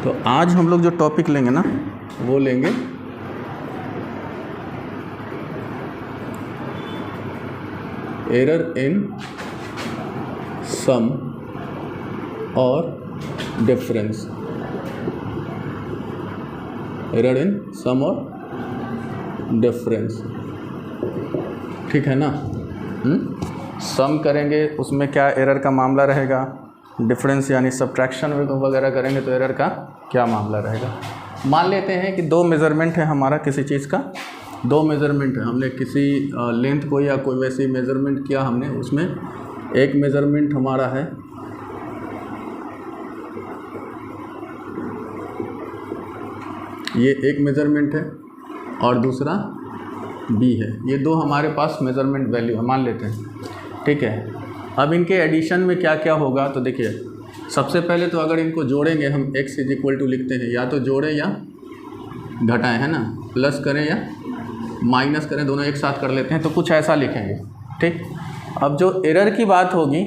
तो आज हम लोग जो टॉपिक लेंगे ना वो लेंगे एरर इन सम और डिफरेंस। एरर इन सम और डिफरेंस, ठीक है ना। सम करेंगे उसमें क्या एरर का मामला रहेगा, डिफरेंस यानी सब्ट्रैक्शन वगैरह करेंगे तो एरर का क्या मामला रहेगा। मान लेते हैं कि दो मेज़रमेंट है हमारा किसी चीज़ का, दो मेज़रमेंट है, हमने किसी लेंथ को या कोई वैसी मेज़रमेंट किया हमने, उसमें एक मेज़रमेंट हमारा है ये एक मेज़रमेंट है और दूसरा बी है। ये दो हमारे पास मेज़रमेंट वैल्यू है मान लेते हैं, ठीक है। अब इनके एडिशन में क्या क्या होगा तो देखिए, सबसे पहले तो अगर इनको जोड़ेंगे हम x इज इक्वल टू लिखते हैं, या तो जोड़ें या घटाएं, है ना, प्लस करें या माइनस करें, दोनों एक साथ कर लेते हैं तो कुछ ऐसा लिखेंगे, ठीक। अब जो एरर की बात होगी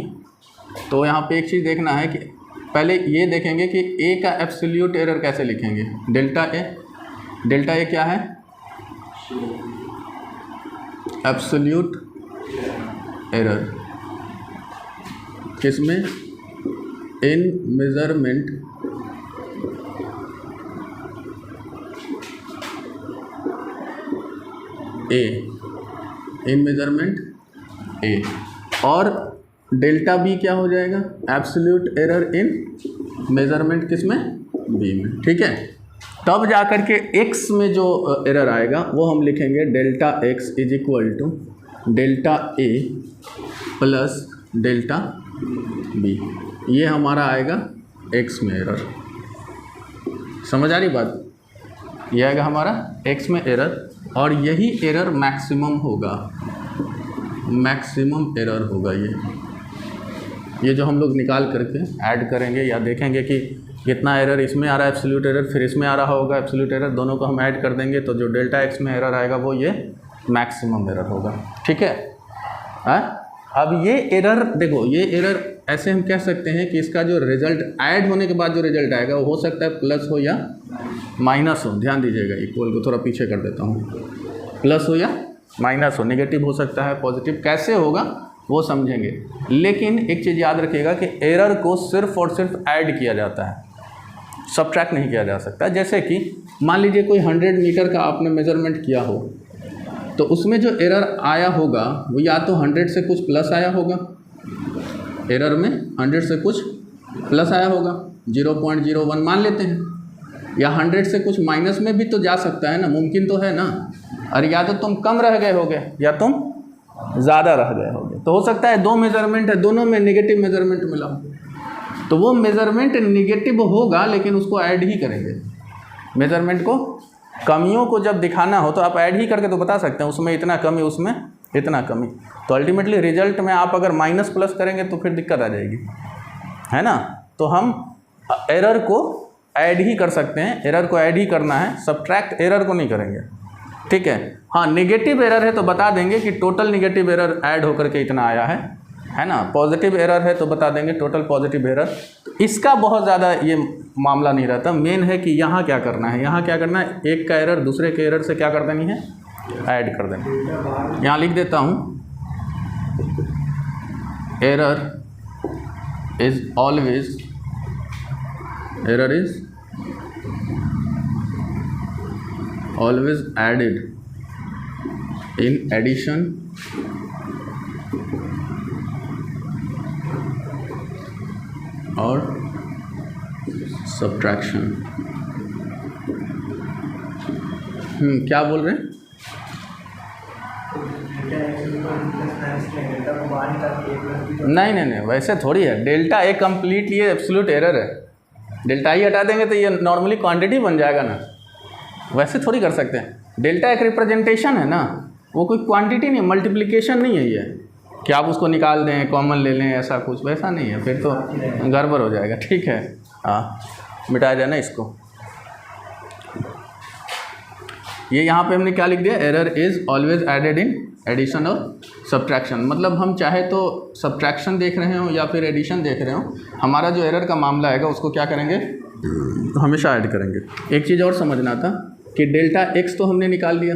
तो यहाँ पे एक चीज़ देखना है कि पहले ये देखेंगे कि a का एब्सोल्यूट एरर कैसे लिखेंगे। डेल्टा ए क्या है, एब्सोल्यूट एरर, किसमें, इन मेज़रमेंट ए, इन मेज़रमेंट ए। और डेल्टा बी क्या हो जाएगा, एब्सोल्यूट एरर इन मेज़रमेंट किसमें, बी में, ठीक है। तब जा कर के एक्स में जो एरर आएगा वो हम लिखेंगे delta X is equal to delta A plus delta B. ये हमारा आएगा एक्स में एरर, समझ आ रही बात। ये आएगा हमारा एक्स में एरर और यही एरर मैक्सिमम होगा, मैक्सिमम एरर होगा ये जो हम लोग निकाल करके ऐड करेंगे या देखेंगे कि कितना एरर इसमें आ रहा है एब्सोल्यूट एरर, फिर इसमें आ रहा होगा एब्सोल्यूट एरर, दोनों को हम ऐड कर देंगे तो जो डेल्टा एक्स में एरर आएगा वो ये मैक्सिमम एरर होगा, ठीक है। अब ये एरर देखो, ये एरर ऐसे हम कह सकते हैं कि इसका जो रिजल्ट ऐड होने के बाद जो रिजल्ट आएगा वो हो सकता है प्लस हो या माइनस हो। ध्यान दीजिएगा, इक्वल को थोड़ा पीछे कर देता हूँ, प्लस हो या माइनस हो, नेगेटिव हो सकता है, पॉजिटिव, कैसे होगा वो समझेंगे। लेकिन एक चीज़ याद रखिएगा कि एरर को सिर्फ और सिर्फ ऐड किया जाता है, सब्ट्रैक्ट नहीं किया जा सकता। जैसे कि मान लीजिए कोई 100 मीटर का आपने मेज़रमेंट किया हो तो उसमें जो एरर आया होगा वो या तो 100 से कुछ प्लस आया होगा, एरर में 100 से कुछ प्लस आया होगा, 0.01 मान लेते हैं, या 100 से कुछ माइनस में भी तो जा सकता है ना, मुमकिन तो है ना। और या तो तुम कम रह गए होगे या तुम ज़्यादा रह गए होगे, तो हो सकता है दो मेज़रमेंट है, दोनों में नेगेटिव मेज़रमेंट मिला हो, तो वो मेज़रमेंट नेगेटिव होगा लेकिन उसको ऐड ही करेंगे। मेज़रमेंट को, कमियों को जब दिखाना हो तो आप ऐड ही करके तो बता सकते हैं, उसमें इतना कमी, उसमें इतना कमी। तो अल्टीमेटली रिजल्ट में आप अगर माइनस प्लस करेंगे तो फिर दिक्कत आ जाएगी, है ना। तो हम एरर को ऐड ही कर सकते हैं, एरर को ऐड ही करना है, सब्ट्रैक्ट एरर को नहीं करेंगे, ठीक है। हाँ, नेगेटिव एरर है तो बता देंगे कि टोटल नेगेटिव एरर ऐड होकर के इतना आया है ना। पॉजिटिव एरर है तो बता देंगे टोटल पॉजिटिव एरर। इसका बहुत ज़्यादा ये मामला नहीं रहता, मेन है कि यहाँ क्या करना है, यहाँ क्या करना है, एक का एरर दूसरे के एरर से क्या कर देनी है, ऐड कर देनी। यहाँ लिख देता हूँ, error is always, error is always added in addition or subtraction। क्या बोल रहे हैं, नहीं, वैसे थोड़ी है। डेल्टा ए कंप्लीट ये एब्सोल्यूट एरर है, डेल्टा ही हटा देंगे तो ये नॉर्मली क्वांटिटी बन जाएगा ना, वैसे थोड़ी कर सकते हैं। डेल्टा एक रिप्रेजेंटेशन है ना, वो कोई क्वांटिटी नहीं, मल्टीप्लिकेशन नहीं है ये कि आप उसको निकाल दें, कॉमन ले लें, ऐसा कुछ वैसा नहीं है, फिर तो गड़बड़ हो जाएगा, ठीक है। हाँ, मिटाया जाए ना इसको। ये यहाँ पे हमने क्या लिख दिया, error is always added in addition और सब्ट्रैक्शन। मतलब हम चाहे तो सब्ट्रैक्शन देख रहे हो या फिर एडिशन देख रहे हो, हमारा जो एरर का मामला आएगा उसको क्या करेंगे, हमेशा ऐड करेंगे। एक चीज़ और समझना था कि डेल्टा एक्स तो हमने निकाल लिया,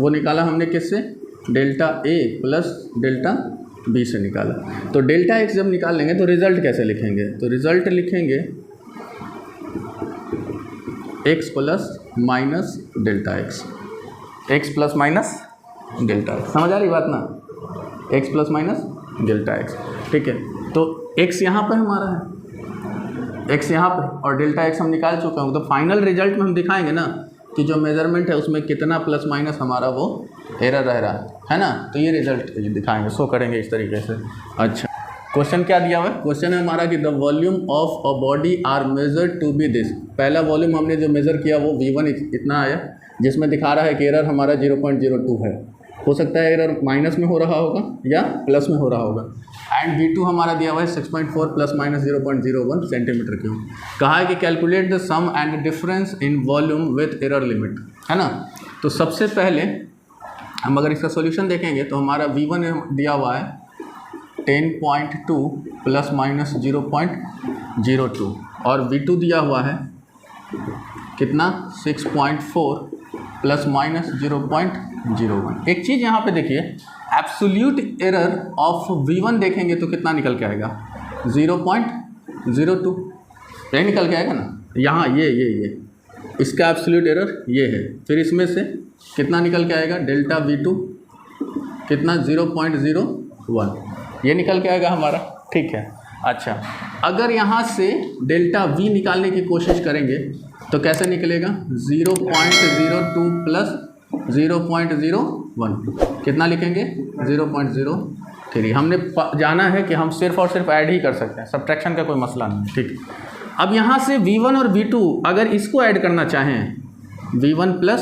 वो निकाला हमने किससे, delta A plus delta B से निकाला। तो डेल्टा एक्स जब निकाल लेंगे तो रिज़ल्ट कैसे लिखेंगे, तो रिज़ल्ट लिखेंगे x plus minus delta x, x plus minus delta x. समझ आ रही बात ना, x plus minus delta x, ठीक है। तो एक्स यहाँ पर हमारा है, एक्स यहाँ पर, और डेल्टा एक्स हम निकाल चुके हैं। तो फाइनल रिजल्ट में हम दिखाएंगे ना कि जो मेजरमेंट है उसमें कितना प्लस माइनस हमारा वो एरर रह रहा है ना। तो ये रिजल्ट दिखाएंगे, शो करेंगे इस तरीके से। अच्छा, क्वेश्चन क्या दिया हुआ है, क्वेश्चन है हमारा कि the volume of a body are measured to be this. पहला वॉल्यूम हमने जो मेज़र किया वो V1 इतना आया, जिसमें दिखा रहा है कि एरर हमारा 0.02 है। हो सकता है एरर माइनस में हो रहा होगा या प्लस में हो रहा होगा। एंड V2 हमारा दिया हुआ है 6.4 प्लस माइनस 0.01 सेंटीमीटर क्यूब। कहा है कि calculate the sum and difference in volume with error limit, है ना। तो सबसे पहले हम अगर इसका सॉल्यूशन देखेंगे तो हमारा V1 दिया हुआ है 10.2 प्लस माइनस 0.02 और V2 दिया हुआ है कितना 6.4 प्लस माइनस 0.01। एक चीज़ यहाँ पे देखिए, एब्सोल्यूट एरर ऑफ V1 देखेंगे तो कितना निकल के आएगा 0.02, यही निकल के आएगा ना। यहाँ ये इसका एब्सोल्यूट एरर ये है, फिर इसमें से कितना निकल के आएगा डेल्टा V2 कितना 0.01, ये निकल के आएगा हमारा, ठीक है। अच्छा, अगर यहाँ से डेल्टा V निकालने की कोशिश करेंगे तो कैसे निकलेगा 0.02 प्लस 0.01, कितना लिखेंगे 0.03। हमने जाना है कि हम सिर्फ और सिर्फ ऐड ही कर सकते हैं, सब्ट्रैक्शन का कोई मसला नहीं, ठीक। अब यहाँ से V1 और V2 अगर इसको ऐड करना चाहें, V1 प्लस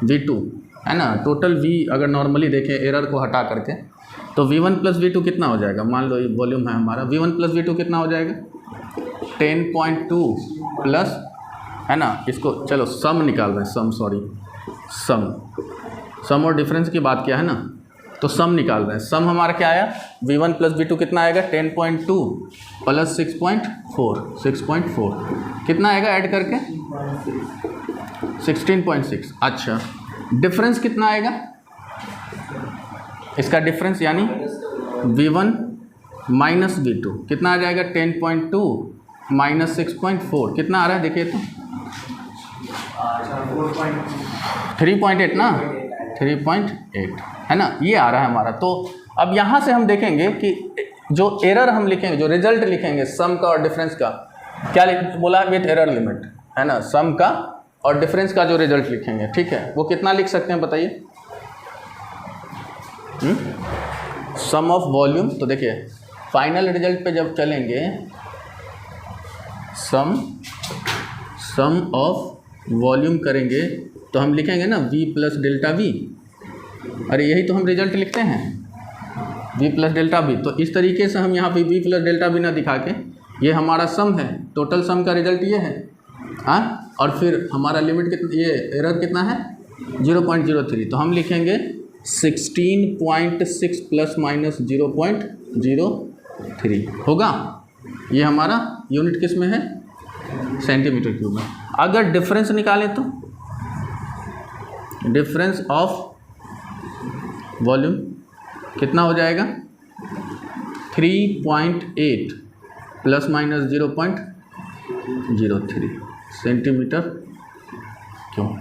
V2, है ना, टोटल V अगर नॉर्मली देखें एरर को हटा करके तो V1 प्लस V2 कितना हो जाएगा। मान लो ये वॉल्यूम है हमारा, V1 प्लस V2 कितना हो जाएगा 10.2 प्लस, है ना, इसको चलो सम निकाल रहे हैं, सम और डिफरेंस की बात किया है ना, तो सम निकाल रहे हैं। सम हमारा क्या आया, V1 प्लस V2 कितना आएगा 10.2 प्लस 6.4 कितना आएगा ऐड करके 16.6। अच्छा, डिफरेंस कितना आएगा इसका डिफरेंस, यानी V1 माइनस V2 कितना आ जाएगा 10.2 माइनस 6.4 कितना आ रहा है देखिए तो 3.8 ना, 3.8 है ना, ये आ रहा है हमारा। तो अब यहाँ से हम देखेंगे कि जो एरर हम लिखेंगे, जो रिजल्ट लिखेंगे सम का और डिफरेंस का, क्या बोला विथ एरर लिमिट, है ना, सम का और डिफरेंस का जो रिजल्ट लिखेंगे, ठीक है, वो कितना लिख सकते हैं बताइए, सम ऑफ वॉल्यूम। तो देखिए फाइनल रिजल्ट पे जब चलेंगे, सम ऑफ वॉल्यूम करेंगे तो हम लिखेंगे ना V प्लस डेल्टा V। अरे यही तो हम रिजल्ट लिखते हैं, V प्लस डेल्टा V। तो इस तरीके से हम यहाँ पे V प्लस डेल्टा V ना दिखा के, ये हमारा सम है, टोटल सम का रिजल्ट ये है, हाँ, और फिर हमारा लिमिट कितना, ये एरर कितना है 0.03। तो हम लिखेंगे 16.6 प्लस माइनस 0.03 होगा। ये हमारा यूनिट किस में है, सेंटीमीटर क्यूब में। अगर डिफरेंस निकालें तो डिफरेंस ऑफ वॉल्यूम कितना हो जाएगा 3.8 प्लस माइनस 0.03 सेंटीमीटर क्यूब,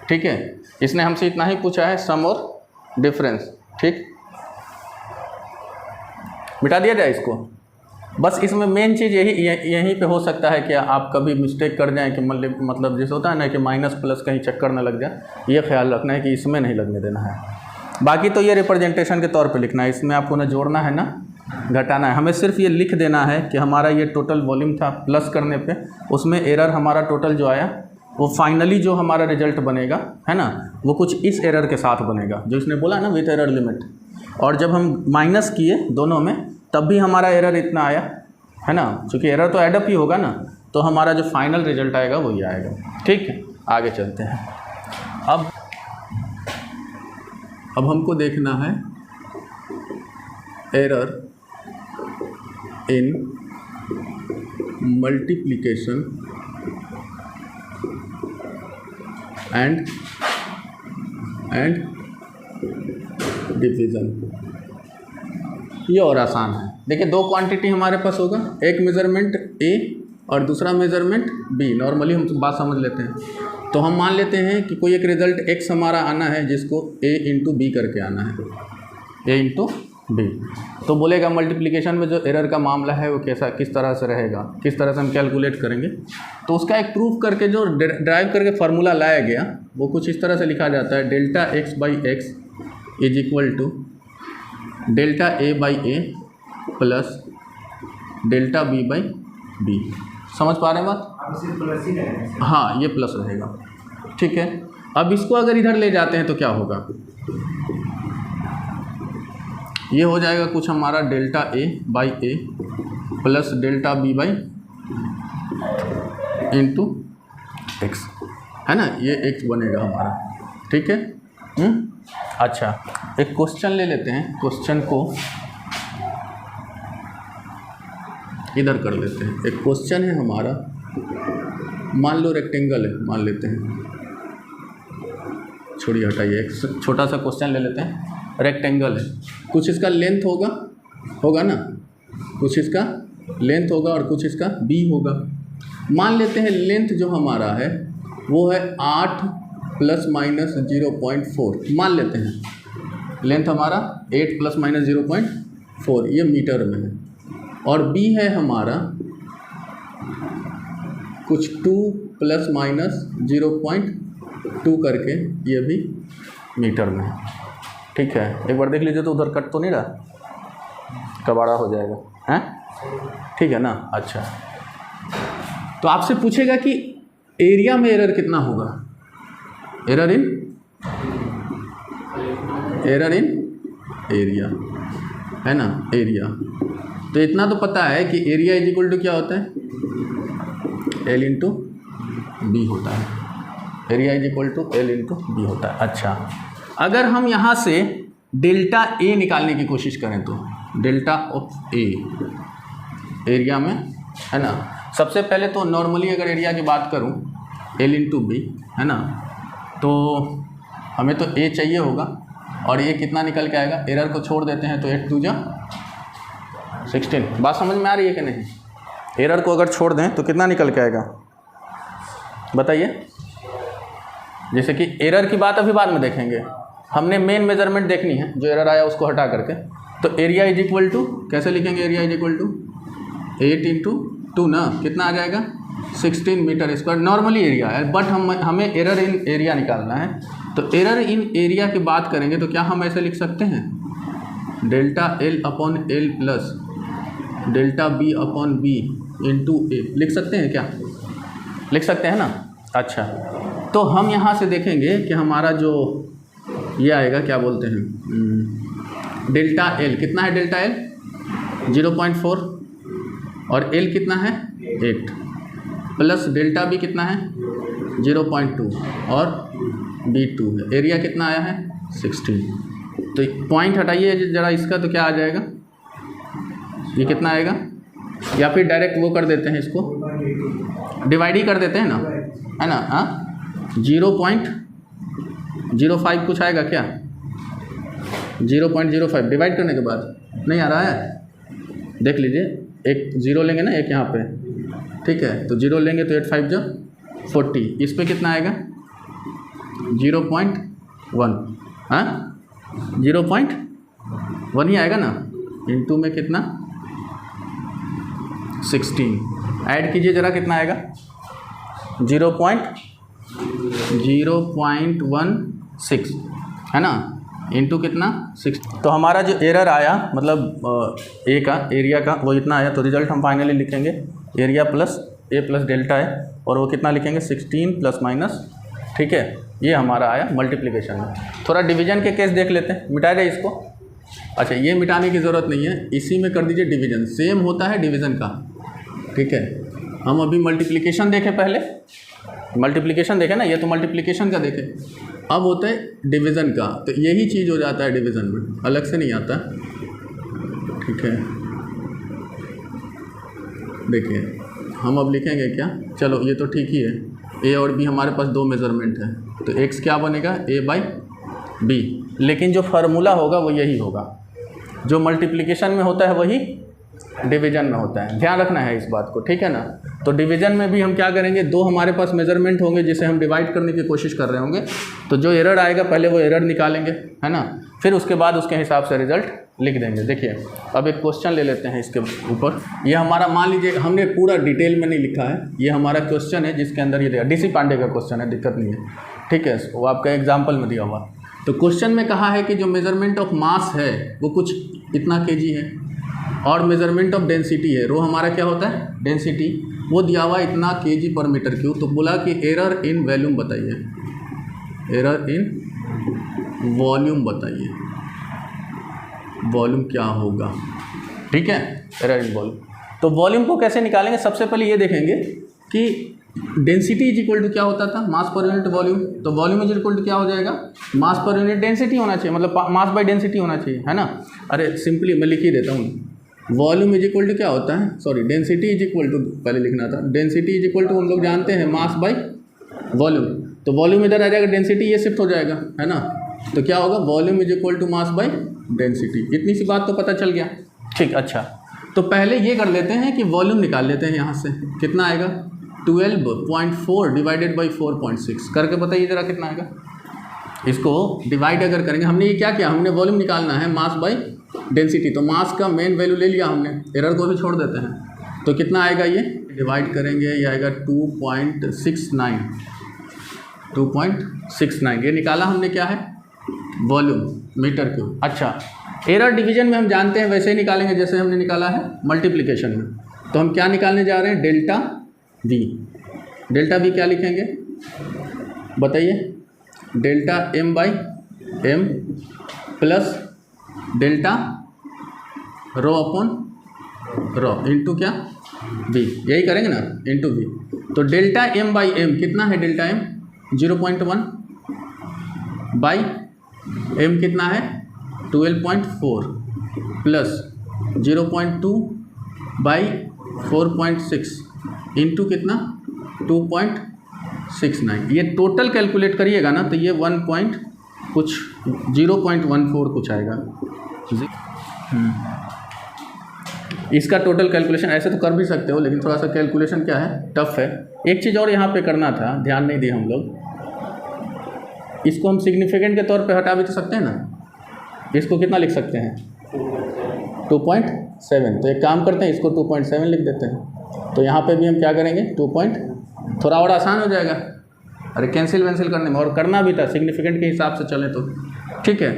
ठीक है। इसने हमसे इतना ही पूछा है, सम और डिफरेंस, ठीक। मिटा दिया जाए इसको, बस इसमें मेन चीज़ यहीं पे हो सकता है कि आप कभी मिस्टेक कर जाएं कि मतलब जैसे होता है ना कि माइनस प्लस कहीं चक्कर ना लग जाए, ये ख्याल रखना है कि इसमें नहीं लगने देना है। बाकी तो ये रिप्रेजेंटेशन के तौर पे लिखना है, इसमें आपको ना जोड़ना है ना घटाना है। हमें सिर्फ ये लिख देना है कि हमारा ये टोटल वॉल्यूम था, प्लस करने पे उसमें एरर हमारा टोटल जो आया वो फाइनली जो हमारा रिजल्ट बनेगा, है ना, वो कुछ इस एरर के साथ बनेगा जो इसने बोला ना विथ एरर लिमिट। और जब हम माइनस किए दोनों में तब भी हमारा एरर इतना आया, है ना, क्योंकि एरर तो एडअप ही होगा ना, तो हमारा जो फाइनल रिजल्ट आएगा वही आएगा, ठीक है। आगे चलते हैं। अब हमको देखना है error in multiplication and division. ये और आसान है। देखिए दो क्वांटिटी हमारे पास होगा, एक मेज़रमेंट ए और दूसरा मेज़रमेंट बी। नॉर्मली हम बात समझ लेते हैं, तो हम मान लेते हैं कि कोई एक रिज़ल्ट एक्स हमारा आना है जिसको ए इंटू बी करके आना है, ए इंटू बी। तो बोलेगा मल्टीप्लिकेशन में जो एरर का मामला है वो कैसा, किस तरह से रहेगा, किस तरह से हम कैलकुलेट करेंगे। तो उसका एक प्रूफ करके जो ड्राइव करके फार्मूला लाया गया वो कुछ इस तरह से लिखा जाता है, delta X by X is equal to delta A by A plus delta B by B. समझ पा रहे हैं बात? हाँ, ये प्लस रहेगा, ठीक है। अब इसको अगर इधर ले जाते हैं तो क्या होगा, ये हो जाएगा कुछ हमारा delta A by A plus delta B by into X, है ना, ये एक्स बनेगा हमारा, ठीक है। अच्छा, एक क्वेश्चन ले लेते हैं, क्वेश्चन को इधर कर लेते हैं। एक क्वेश्चन है हमारा, मान लो रेक्टेंगल है, मान लेते हैं, छोड़िए हटाइए, एक छोटा सा क्वेश्चन ले लेते हैं। रेक्टेंगल है, कुछ इसका लेंथ होगा ना, कुछ इसका लेंथ होगा और कुछ इसका बी होगा। मान लेते हैं लेंथ जो हमारा है वो है 8 प्लस माइनस 0.4, मान लेते हैं लेंथ हमारा 8 प्लस माइनस 0.4, ये मीटर में है। और बी है हमारा कुछ 2 प्लस माइनस 0.2 करके, ये भी मीटर में है, ठीक है। एक बार देख लीजिए तो उधर कट तो नहीं रहा, कबाड़ा हो जाएगा, हैं, ठीक है ना। अच्छा, तो आपसे पूछेगा कि एरिया में एरर कितना होगा, एरर इन एरिया, है ना, एरिया। तो इतना तो पता है कि एरिया इज इक्वल टू क्या होता है, एल इंटू बी होता है, area is equal to L into B होता है। अच्छा, अगर हम यहाँ से डेल्टा ए निकालने की कोशिश करें तो डेल्टा ऑफ ए एरिया में, है ना, सबसे पहले तो नॉर्मली अगर एरिया की बात करूँ एल इंटू बी, है ना, तो हमें तो ए चाहिए होगा और ये कितना निकल के आएगा, एरर को छोड़ देते हैं तो 8 2 जा 16। बात समझ में आ रही है कि नहीं? एरर को अगर छोड़ दें तो कितना निकल के आएगा बताइए। जैसे कि एरर की बात अभी बाद में देखेंगे, हमने मेन मेजरमेंट देखनी है, जो एरर आया उसको हटा करके। तो एरिया इज इक्वल टू कैसे लिखेंगे, area is equal to 8 into 2 ना, कितना आ जाएगा 16 मीटर स्क्वायर। नॉर्मली एरिया है, बट हमें एरर इन एरिया निकालना है। तो एरर इन एरिया की बात करेंगे तो क्या हम ऐसे लिख सकते हैं, delta L upon L plus delta B upon B into A, लिख सकते हैं क्या, लिख सकते हैं ना। अच्छा, तो हम यहाँ से देखेंगे कि हमारा जो ये आएगा, क्या बोलते हैं, डेल्टा एल कितना है, डेल्टा एल 0.4 और एल कितना है 8 प्लस डेल्टा बी कितना है 0.2 और बी 2 है। एरिया कितना आया है 16। तो पॉइंट हटाइए ज़रा इसका, तो क्या आ जाएगा, ये कितना आएगा, या फिर डायरेक्ट वो कर देते हैं, इसको डिवाइड ही कर देते हैं ना, है ना। हाँ, 0.05 कुछ आएगा क्या, 0.05 डिवाइड करने के बाद नहीं आ रहा है, देख लीजिए, एक ज़ीरो लेंगे ना, एक यहाँ पे, ठीक है, तो 0 लेंगे तो 8 5 जो 40, इस पे कितना आएगा 0.1, हाँ 0.1 ही आएगा ना, इंटू में कितना 16, ऐड कीजिए ज़रा कितना आएगा 0.016, है ना, इंटू कितना 6। तो हमारा जो एरर आया मतलब ए का एरिया का वो इतना आया। तो रिजल्ट हम फाइनली लिखेंगे एरिया प्लस ए प्लस डेल्टा है, और वो कितना लिखेंगे 16 प्लस माइनस, ठीक है। ये हमारा आया मल्टीप्लिकेशन में। थोड़ा डिवीजन के केस देख लेते हैं, मिटा जाए इसको। अच्छा, ये मिटाने की ज़रूरत नहीं है, इसी में कर दीजिए डिवीजन, सेम होता है डिवीज़न का, ठीक है। हम अभी मल्टीप्लिकेशन देखें, पहले मल्टीप्लिकेशन देखें ना, ये तो मल्टीप्लिकेशन का देखें, अब होता है डिवीज़न का। तो यही चीज़ हो जाता है डिवीज़न में, अलग से नहीं आता, ठीक है। देखिए हम अब लिखेंगे क्या, चलो ये तो ठीक ही है, ए और बी हमारे पास दो मेज़रमेंट है, तो x क्या बनेगा a बाई बी। लेकिन जो फार्मूला होगा वो यही होगा, जो मल्टीप्लिकेशन में होता है वही डिवीजन में होता है, ध्यान रखना है इस बात को, ठीक है ना। तो डिवीजन में भी हम क्या करेंगे, दो हमारे पास मेजरमेंट होंगे जिसे हम डिवाइड करने की कोशिश कर रहे होंगे, तो जो एरर आएगा पहले वो एरर निकालेंगे, है ना, फिर उसके बाद उसके हिसाब से रिजल्ट लिख देंगे। देखिए अब एक क्वेश्चन ले लेते हैं इसके ऊपर। ये हमारा मान लीजिए हमने पूरा डिटेल में नहीं लिखा है, ये हमारा क्वेश्चन है जिसके अंदर ये दिया, DC पांडे का क्वेश्चन है, दिक्कत नहीं है, ठीक है, वो आपका एग्जाम्पल में दिया हुआ। तो क्वेश्चन में कहा है कि जो मेजरमेंट ऑफ मास है वो कुछ इतना kg है, और मेजरमेंट ऑफ डेंसिटी है, रो हमारा क्या होता है डेंसिटी, वो दिया हुआ इतना kg पर मीटर क्यूब। तो बोला कि एरर इन वॉल्यूम बताइए, एरर इन वॉल्यूम बताइए, वॉल्यूम क्या होगा, ठीक है, एरर इन वॉल्यूम। तो वॉल्यूम को कैसे निकालेंगे, सबसे पहले ये देखेंगे कि डेंसिटी इज इक्वल टू क्या होता था, मास पर यूनिट वॉल्यूम। तो वॉल्यूम इज इक्वल टू क्या हो जाएगा, मास पर यूनिट डेंसिटी होना चाहिए, मतलब मास बाय डेंसिटी होना चाहिए, है ना। अरे सिंपली मैं लिख ही देता हूँ, वॉल्यूम इज इक्वल टू क्या होता है, sorry density is equal to पहले लिखना था, डेंसिटी इज इक्वल टू हम लोग जानते हैं मास बाय वॉल्यूम। तो वॉल्यूम इधर आ जाएगा, डेंसिटी ये शिफ्ट हो जाएगा, है ना। तो क्या होगा, volume is equal to mass by density. इतनी सी बात तो पता चल गया, ठीक। अच्छा तो पहले ये कर लेते हैं कि वॉल्यूम निकाल लेते हैं यहाँ से, कितना आएगा 12.4 डिवाइडेड बाई 4.6 करके बताइए ज़रा कितना आएगा। इसको डिवाइड अगर करेंगे, हमने ये क्या किया, हमने वॉल्यूम निकालना है मास बाई डेंसिटी, तो मास का मेन वैल्यू ले लिया हमने, एरर को भी छोड़ देते हैं। तो कितना आएगा, ये डिवाइड करेंगे ये आएगा 2.69, ये निकाला हमने क्या है वॉल्यूम मीटर क्यूब। अच्छा एरर डिवीजन में हम जानते हैं वैसे ही निकालेंगे जैसे हमने निकाला है मल्टीप्लिकेशन में। तो हम क्या निकालने जा रहे हैं, डेल्टा वी। डेल्टा वी क्या लिखेंगे बताइए, delta m by M plus delta rho upon rho into क्या v, यही करेंगे ना, इंटू v। तो डेल्टा m बाई एम कितना है, डेल्टा m 0.1 बाई m कितना है 12.4 प्लस 0.2 बाई 4.6 इंटू कितना 2.69। ये टोटल कैलकुलेट करिएगा ना तो ये 0.14 कुछ आएगा। इसका टोटल कैलकुलेशन ऐसे तो कर भी सकते हो, लेकिन थोड़ा सा कैलकुलेशन क्या है टफ है। एक चीज़ और यहाँ पे करना था, ध्यान नहीं दिए हम लोग, इसको हम सिग्निफिकेंट के तौर पे हटा भी तो सकते हैं ना। इसको कितना लिख सकते हैं 2.7। तो एक काम करते हैं, इसको 2.7 लिख देते हैं। तो यहाँ पे भी हम क्या करेंगे 2 थोड़ा और आसान हो जाएगा, अरे कैंसिल वैंसिल करने में, और करना भी था सिग्निफिकेंट के हिसाब से चले तो, ठीक है।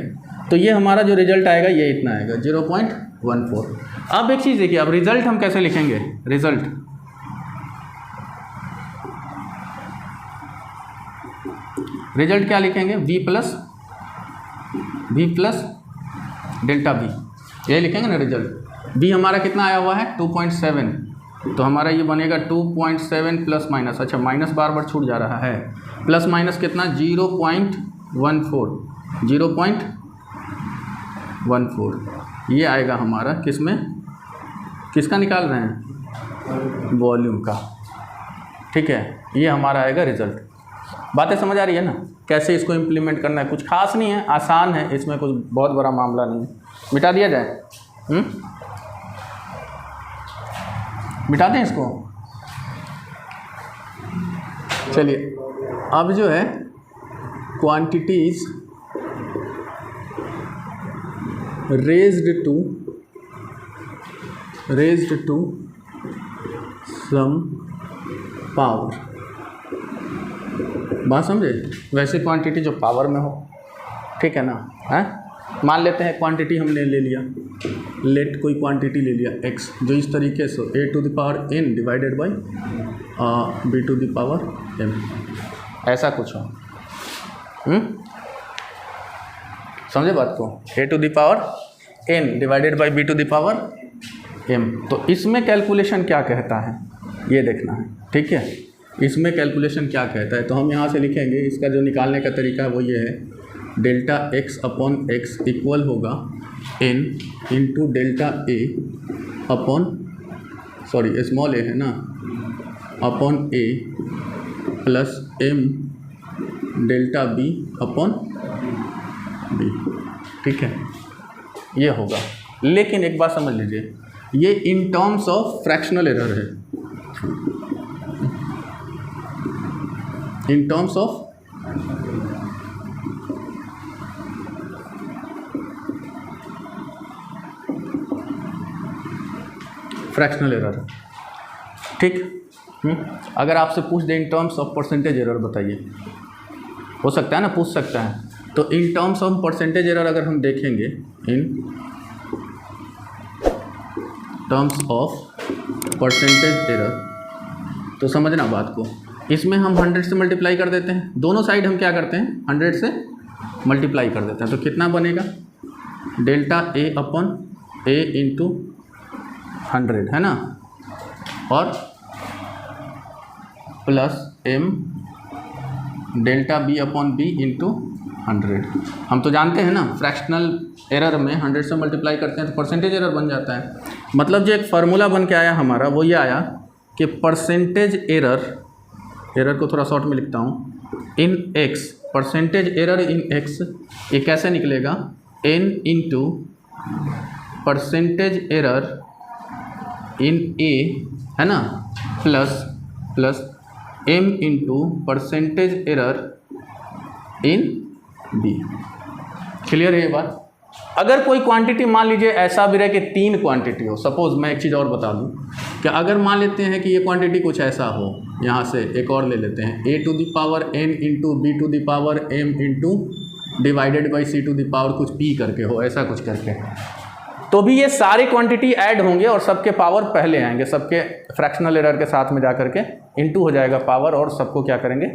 तो ये हमारा जो रिजल्ट आएगा ये इतना आएगा 0.14। अब एक चीज़ देखिए, अब रिजल्ट हम कैसे लिखेंगे, रिजल्ट क्या लिखेंगे, v प्लस डेल्टा v, यही लिखेंगे ना रिजल्ट। v हमारा कितना आया हुआ है 2.7, तो हमारा ये बनेगा 2.7 प्लस माइनस, अच्छा माइनस बार बार छूट जा रहा है, प्लस माइनस कितना 0.14 ये आएगा हमारा किसमें, किसका निकाल रहे हैं वॉल्यूम का, ठीक है। ये हमारा आएगा रिजल्ट। बातें समझ आ रही है ना, कैसे इसको इम्प्लीमेंट करना है, कुछ खास नहीं है, आसान है, इसमें कुछ बहुत बड़ा मामला नहीं है। मिटा दिया जाए, मिटा दें इसको, चलिए। अब जो है quantities raised to some power, बात समझे, वैसे क्वांटिटी जो पावर में हो, ठीक है ना, है। मान लेते हैं क्वांटिटी हमने ले लिया, लेट कोई क्वांटिटी ले लिया x, जो इस तरीके से a to the power n divided by b to the power m, ऐसा कुछ हो, समझे बात को, a to the power n divided by b to the power m। तो इसमें कैलकुलेशन क्या कहता है ये देखना है, ठीक है। इसमें कैलकुलेशन क्या कहता है, तो हम यहाँ से लिखेंगे, इसका जो निकालने का तरीका है वो ये है, delta x upon x equal होगा n into delta a upon, sorry small a है ना, upon a plus m delta b upon b, ठीक है, ये होगा। लेकिन एक बात समझ लीजिए, ये in terms of fractional error है, in terms of fractional error, ठीक। अगर आपसे पूछ दे in terms of percentage error बताइए, हो सकता है ना, पूछ सकता है। तो in terms of percentage error अगर हम देखेंगे, in terms of percentage error, तो समझना बात को, इसमें हम 100 से मल्टीप्लाई कर देते हैं, दोनों साइड हम क्या करते हैं 100 से मल्टीप्लाई कर देते हैं। तो कितना बनेगा, delta A upon A into 100, है ना, और plus m delta b upon b into 100। हम तो जानते हैं ना, फ्रैक्शनल एरर में 100 से मल्टीप्लाई करते हैं तो परसेंटेज एरर बन जाता है। मतलब जो एक फार्मूला बन के आया हमारा वो ये आया कि परसेंटेज एरर, एरर को थोड़ा शॉर्ट में लिखता हूँ, इन x, परसेंटेज एरर इन x, ये कैसे निकलेगा, n into percentage error in a, है ना, plus m into percentage error इन b। क्लियर है ये बात। अगर कोई क्वांटिटी मान लीजिए ऐसा भी रहे कि 3 क्वांटिटी हो, सपोज मैं एक चीज़ और बता दूं कि अगर मान लेते हैं कि ये क्वांटिटी कुछ ऐसा हो, यहाँ से एक और ले लेते हैं, a to the power n into B to the power m into divided by c to the power कुछ p करके हो, ऐसा कुछ करके, तो भी ये सारी क्वांटिटी ऐड होंगे और सबके पावर पहले आएंगे, सबके फ्रैक्शनल एरर के साथ में जा करके इंटू हो जाएगा पावर, और सबको क्या करेंगे,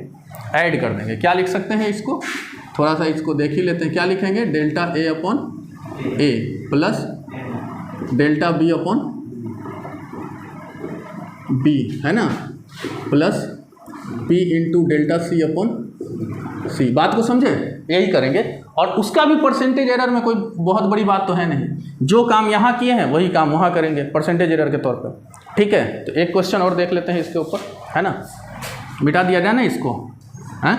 ऐड कर देंगे। क्या लिख सकते हैं इसको, थोड़ा सा इसको देख ही लेते हैं, क्या लिखेंगे, delta A upon A plus delta B upon B, है ना, plus B into delta C upon C. बात को समझे, यही करेंगे। और उसका भी परसेंटेज एरर में कोई बहुत बड़ी बात तो है नहीं, जो काम यहाँ किए हैं वही काम वहाँ करेंगे परसेंटेज एरर के तौर पर, ठीक है। तो एक क्वेश्चन और देख लेते हैं इसके ऊपर, है ना, मिटा दिया जाए ना इसको, हैं,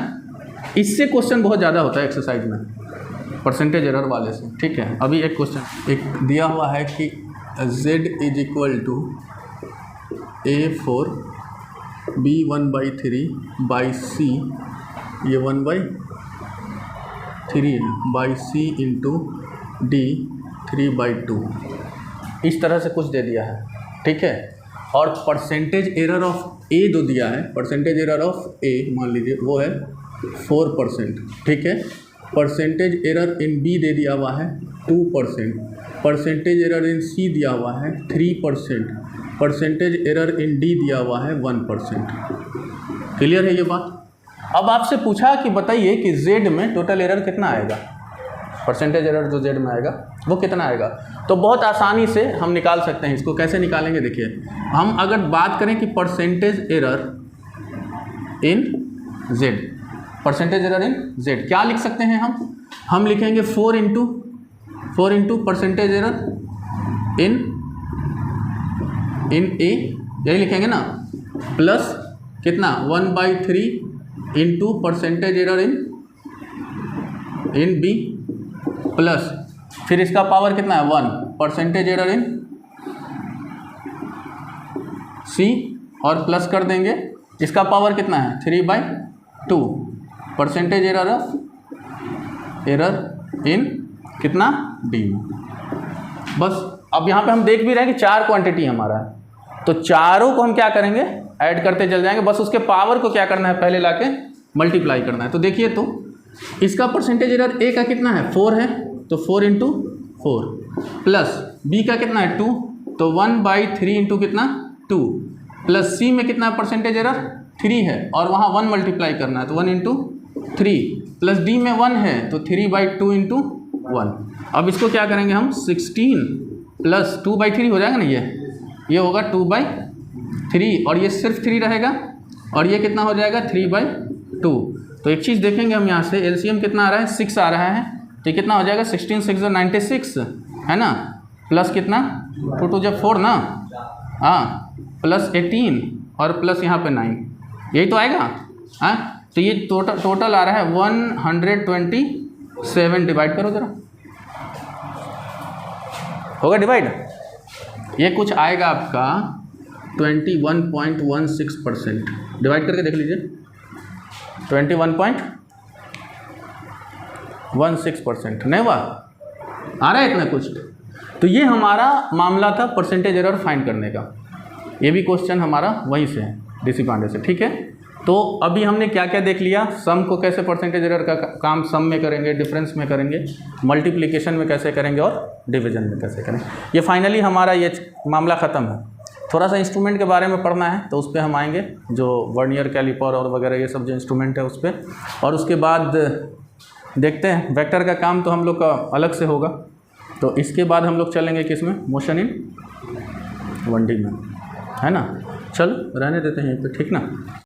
इससे क्वेश्चन बहुत ज़्यादा होता है एक्सरसाइज में परसेंटेज एरर वाले से, ठीक है। अभी एक क्वेश्चन एक दिया हुआ है कि z is equal to a4 b 1/3 by C, ये 1/3 है, बाई सी इंटू डी 3/2, इस तरह से कुछ दे दिया है, ठीक है। और परसेंटेज एरर ऑफ ए जो दिया है, परसेंटेज एरर ऑफ ए मान लीजिए वो है 4%, ठीक है। परसेंटेज एरर इन बी दे दिया हुआ है 2%, परसेंटेज एरर इन सी दिया हुआ है 3%, परसेंटेज एरर इन डी दिया हुआ है 1%। क्लियर है ये बात। अब आपसे पूछा कि बताइए कि जेड में टोटल एरर कितना आएगा, परसेंटेज एरर जो जेड में आएगा वो कितना आएगा। तो बहुत आसानी से हम निकाल सकते हैं इसको। कैसे निकालेंगे, देखिए, हम अगर बात करें कि percentage error in Z, percentage error in Z क्या लिख सकते हैं हम लिखेंगे 4 into percentage error in A, यही लिखेंगे ना, प्लस कितना 1/3 into percentage error in B, plus फिर इसका पावर कितना है 1, परसेंटेज एरर इन सी, और प्लस कर देंगे इसका पावर कितना है 3/2, परसेंटेज एरर इन कितना डी में। बस अब यहाँ पे हम देख भी रहे हैं कि 4 क्वांटिटी हमारा है, तो चारों को हम क्या करेंगे, ऐड करते चल जाएंगे। बस उसके पावर को क्या करना है, पहले लाके मल्टीप्लाई करना है। तो देखिए, तो इसका परसेंटेज एरर ए का कितना है 4 है, तो 4 इंटू 4, प्लस बी का कितना है 2, तो 1/3 इंटू कितना 2, प्लस सी में कितना परसेंटेज एरर 3 है और वहाँ 1 मल्टीप्लाई करना है, तो 1 इंटू 3, प्लस डी में 1 है तो 3/2 इंटू 1। अब इसको क्या करेंगे हम 16 प्लस 2/3 हो जाएगा ना, ये होगा 2/3, और ये सिर्फ 3 रहेगा, और ये कितना हो जाएगा 3/2। तो एक चीज़ देखेंगे हम यहाँ से, एलसीएम कितना आ रहा है 6 आ रहा है, तो कितना हो जाएगा 16 6 96, है ना, प्लस कितना 2 2 जब 4 ना, हाँ, प्लस 18 और प्लस यहाँ पे 9, यही तो आएगा। हाँ, तो ये टोटल आ रहा है 127, डिवाइड करो ज़रा, होगा डिवाइड, ये कुछ आएगा आपका 21.16%, डिवाइड करके देख लीजिए, 21.16% नहीं हुआ, आ रहा है इतना कुछ। तो ये हमारा मामला था परसेंटेज एरर फाइंड करने का, ये भी क्वेश्चन हमारा वहीं से है, डीसी पांडे से, ठीक है। तो अभी हमने क्या क्या देख लिया, सम को कैसे परसेंटेज एरर का काम सम में करेंगे, डिफरेंस में करेंगे, मल्टीप्लिकेशन में कैसे करेंगे और डिवीजन में कैसे करेंगे। ये फाइनली हमारा ये मामला ख़त्म है। थोड़ा सा इंस्ट्रूमेंट के बारे में पढ़ना है तो उस पर हम आएंगे, जो वर्नियर कैलिपर और वगैरह ये सब जो इंस्ट्रूमेंट है उस पर, और उसके बाद देखते हैं वेक्टर का काम तो हम लोग का अलग से होगा। तो इसके बाद हम लोग चलेंगे किस में, मोशन इन 1D में, है ना। चल रहने देते हैं यहीं पे, ठीक ना।